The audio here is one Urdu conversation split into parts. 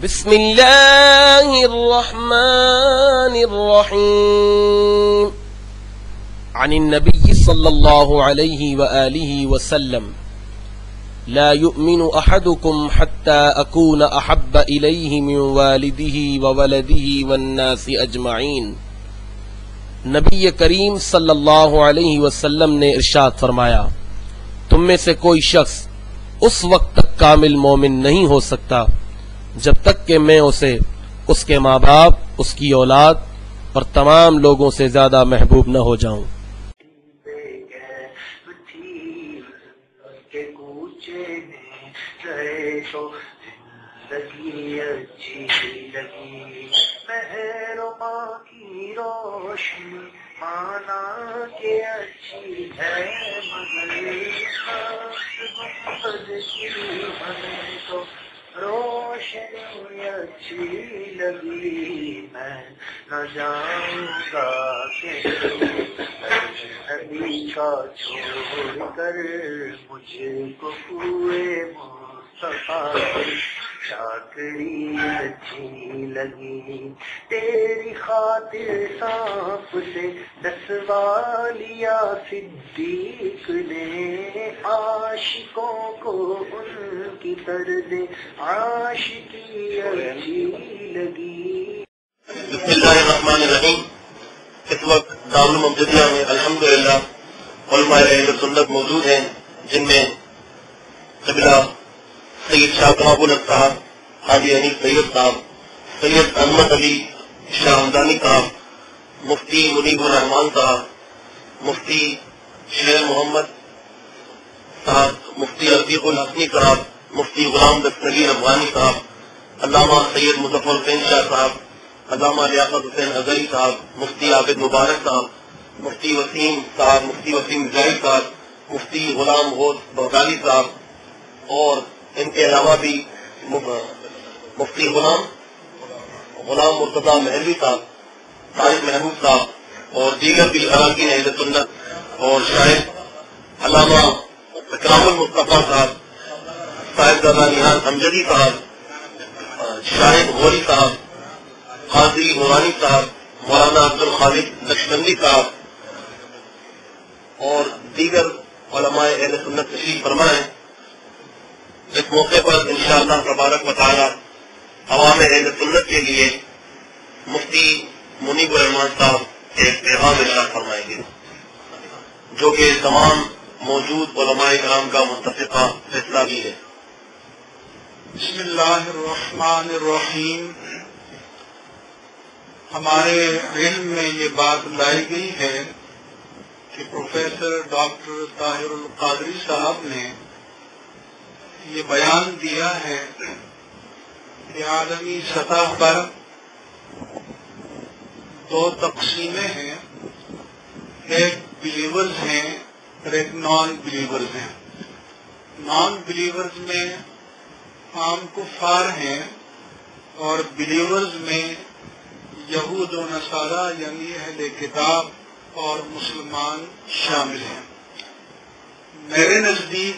بسم اللہ الرحمن الرحیم عن النبی صلی اللہ علیہ وآلہ وسلم لا يؤمن احدكم حتى اكون احب الیہ من والدہ وولدہ والناس اجمعین۔ نبی کریم صلی اللہ علیہ وسلم نے ارشاد فرمایا، تم میں سے کوئی شخص اس وقت تک کامل مومن نہیں ہو سکتا جب تک کہ میں اسے اس کے ماں باپ، اس کی اولاد اور تمام لوگوں سے زیادہ محبوب نہ ہو جاؤں۔ زندگی اچھی لگی مہرباں کی روشنی مانا کہ اچھی ہے مگر کی ہمیں تو روشنی اچھی لگی، میں نہ جاؤں گا کہ نبی کا چھوڑ کر مجھ کو کوئے مصطفیٰ چاکری اچھی لگی، تیری خاطر سانپ سے دسوا لیا صدیق نے عاشقوں کو ان کی طرز عاشقی اچھی لگی۔ بسم اللہ الرحمن الرحیم۔ اس وقت دارالمجدیہ میں الحمدللہ علماء اہل سنت موجود ہیں، جن میں قبلہ سید شاہ کمال صاحب، حاجی حنیف سید صاحب، سید احمد علی شاہ ہمدانی صاحب، مفتی منیب الرحمان صاحب، مفتی شیر محمد صاحب، مفتی عتیق الحسنی صاحب، مفتی غلام دستگیر افغانی صاحب، علامہ سید مظفر حسین شاہ صاحب، علامہ لیاقت حسین اظہری صاحب، مفتی عابد مبارک صاحب، مفتی وسیم صاحب، مفتی وسیم زاہد صاحب، مفتی غلام غوث بغدادی صاحب، اور ان کے علاوہ بھی مفتی غلام مرتضیٰ مہلوی صاحب، طارق محمود صاحب اور دیگر بھی اراکین اہل سنت، اور شاہد علامہ اکرام المصطفیٰ صاحب، صاحبزادہ نیہال امجدی صاحب، شاہد غوری صاحب، قاضی نورانی صاحب، مولانا عبد الخالق نقشبندی صاحب اور دیگر علماء اہل سنت تشریف فرما ہیں۔ اس موقع پر انشاءاللہ تبارک و تعالی عوام اہل سنت کے لیے مفتی منیب الرحمان صاحب ایک پیغام ارشاد فرمائیں گے، جو کہ تمام موجود علماء کرام کا متفقہ فیصلہ بھی ہے۔ بسم اللہ الرحمن الرحیم۔ ہمارے علم میں یہ بات لائی گئی ہے کہ پروفیسر ڈاکٹر طاہر القادری صاحب نے یہ بیان دیا ہے کہ عالمی سطح پر دو تقسیمیں ہیں، ایک بلیورز ہیں اور ایک نان بلیورز ہیں۔ نان بلیورز میں عام کفار ہیں اور بلیورز میں یہود و نصارہ یعنی اہل کتاب اور مسلمان شامل ہیں۔ میرے نزدیک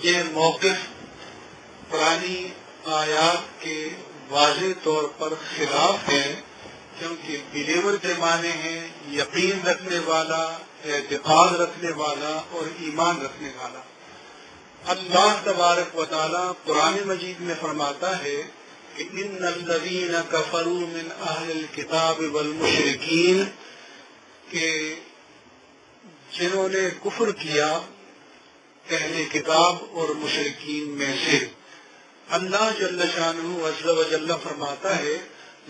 یہ موقف پرانی آیات کے واضح طور پر خلاف ہے، کیونکہ بلیور کے معنی ہیں یقین رکھنے والا، اعتقاد رکھنے والا اور ایمان رکھنے والا۔ اللہ تبارک و تعالی قرآن مجید میں فرماتا ہے کہ ان الذین کفروا من اہل الکتاب والمشرکین، کہ جنہوں نے کفر کیا اہل کتاب اور مشرکین میں سے، اللہ جل شانہ عز و جل فرماتا ہے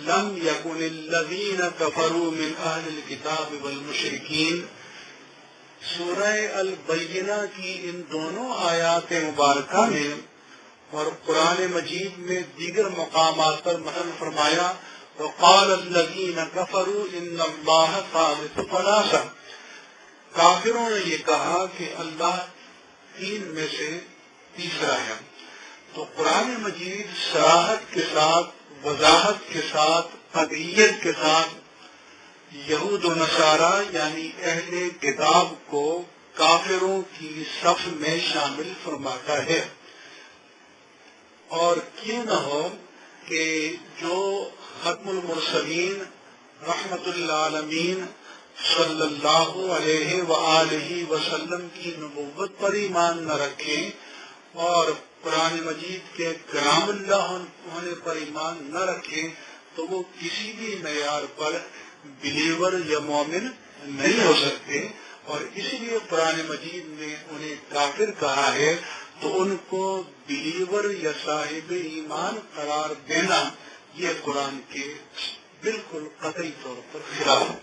لم یکن الذین کفروا من اہل الکتاب والمشرکین۔ سورہ البینہ کی ان دونوں آیات مبارکہ میں اور قرآن مجید میں دیگر مقامات پر مثلا فرمایا وقال الذین کفروا ان اللہ ثالث ثلاثہ، کافروں نے یہ کہا کہ اللہ تین میں سے تیسرا ہے۔ تو قرآن مجید صراحت کے ساتھ، وضاحت کے ساتھ، قطعیت کے ساتھ یہود و نصارہ یعنی اہل کتاب کو کافروں کی صف میں شامل فرماتا ہے۔ اور کیوں نہ ہو کہ جو ختم المرسلین رحمت للعالمین صلی اللہ علیہ وآلہ وسلم کی نبوت پر ایمان نہ رکھیں اور قرآن مجید کے کلام اللہ ہونے پر ایمان نہ رکھیں تو وہ کسی بھی معیار پر بلیور یا مومن نہیں ہو سکتے، اور اسی لیے قرآن مجید نے انہیں کافر کہا ہے، تو ان کو بلیور یا صاحب ایمان قرار دینا یہ قرآن کے بالکل قطعی طور پر خلاف ہے۔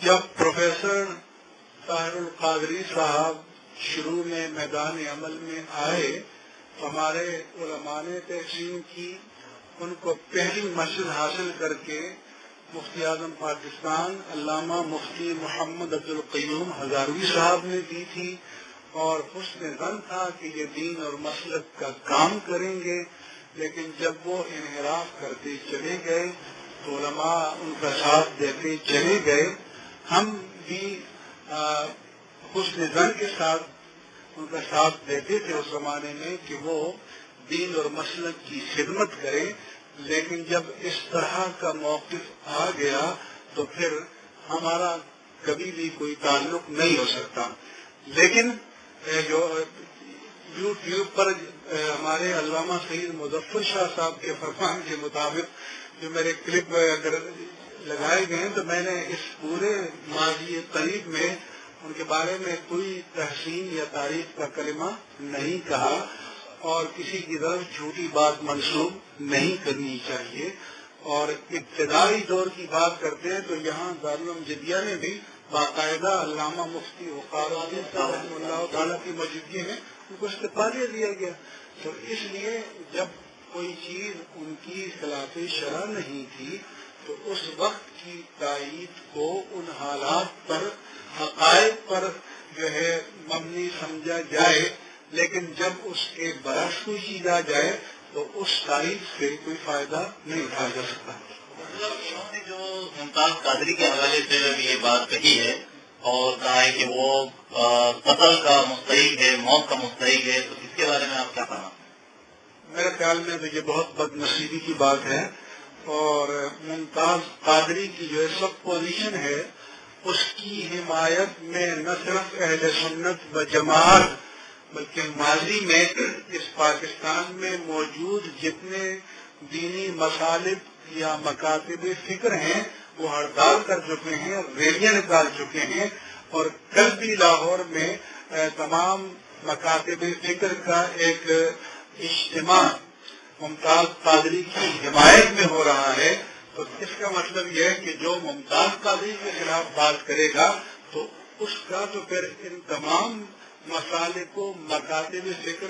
جب پروفیسر طاہر القادری صاحب شروع میں میدان عمل میں آئے تو ہمارے علماء نے تحسین کی، ان کو پہلی مسجد حاصل کر کے مفتی اعظم پاکستان علامہ مفتی محمد عبدالقیوم ہزاروی صاحب نے دی تھی، اور حسن ظن تھا کہ یہ دین اور مسلک کا کام کریں گے، لیکن جب وہ انحراف کرتے چلے گئے تو علماء ان کا ساتھ دیتے چلے گئے۔ ہم بھی حسن ظن کے ساتھ ان کا ساتھ دیتے تھے اس زمانے میں کہ وہ دین اور مسلک کی خدمت کریں، لیکن جب اس طرح کا موقف آ گیا تو پھر ہمارا کبھی بھی کوئی تعلق نہیں ہو سکتا۔ لیکن جو یوٹیوب پر ہمارے علامہ سید مظفر شاہ صاحب کے فرمان کے مطابق جو میرے کلپ اگر لگائے گئے تو میں نے اس پورے ماضی قریب میں ان کے بارے میں کوئی تحسین یا تعریف کا کلمہ نہیں کہا، اور کسی کی طرف جھوٹی بات منسوب نہیں کرنی چاہیے۔ اور ابتدائی دور کی بات کرتے ہیں تو یہاں دارالعلوم جدیہ نے بھی باقاعدہ علامہ مفتی وقار الدین صاحب رحمہ اللہ تعالیٰ کی موجودگی میں ان کو استقبالیہ دیا گیا۔ تو اس لیے جب کوئی چیز ان کی خلاف شرع نہیں تھی تو اس وقت کی تائید کو ان حالات پر حقائق پر جو ہے مبنی سمجھا جائے، لیکن جب اس کے برعکس کوئی چیز آ جائے تو اس تائید سے کوئی فائدہ نہیں اٹھایا جا سکتا۔ انہوں نے جو ممتاز قادری کے حوالے سے ابھی یہ بات کہی ہے اور کہا ہے کہ وہ قتل کا مستحق ہے، موت کا مستحق ہے، تو اس کے بارے میں آپ کیا کہنا؟ میرے خیال میں تو یہ بہت بد نصیبی کی بات ہے، اور ممتاز قادری کی جو سب پوزیشن ہے اس کی حمایت میں نہ صرف اہل سنت و جماعت بلکہ ماضی میں اس پاکستان میں موجود جتنے دینی مصالح یا مکاتب فکر ہیں وہ ہڑتال کر چکے ہیں، ریلیاں نکال چکے ہیں، اور کل بھی لاہور میں تمام مکاتب فکر کا ایک اجتماع ممتاز قادری کی حمایت میں ہو رہا ہے۔ تو اس کا مطلب یہ ہے کہ جو ممتاز قادری کے خلاف بات کرے گا تو اس کا تو پھر ان تمام مسالے کو مکاتب فکر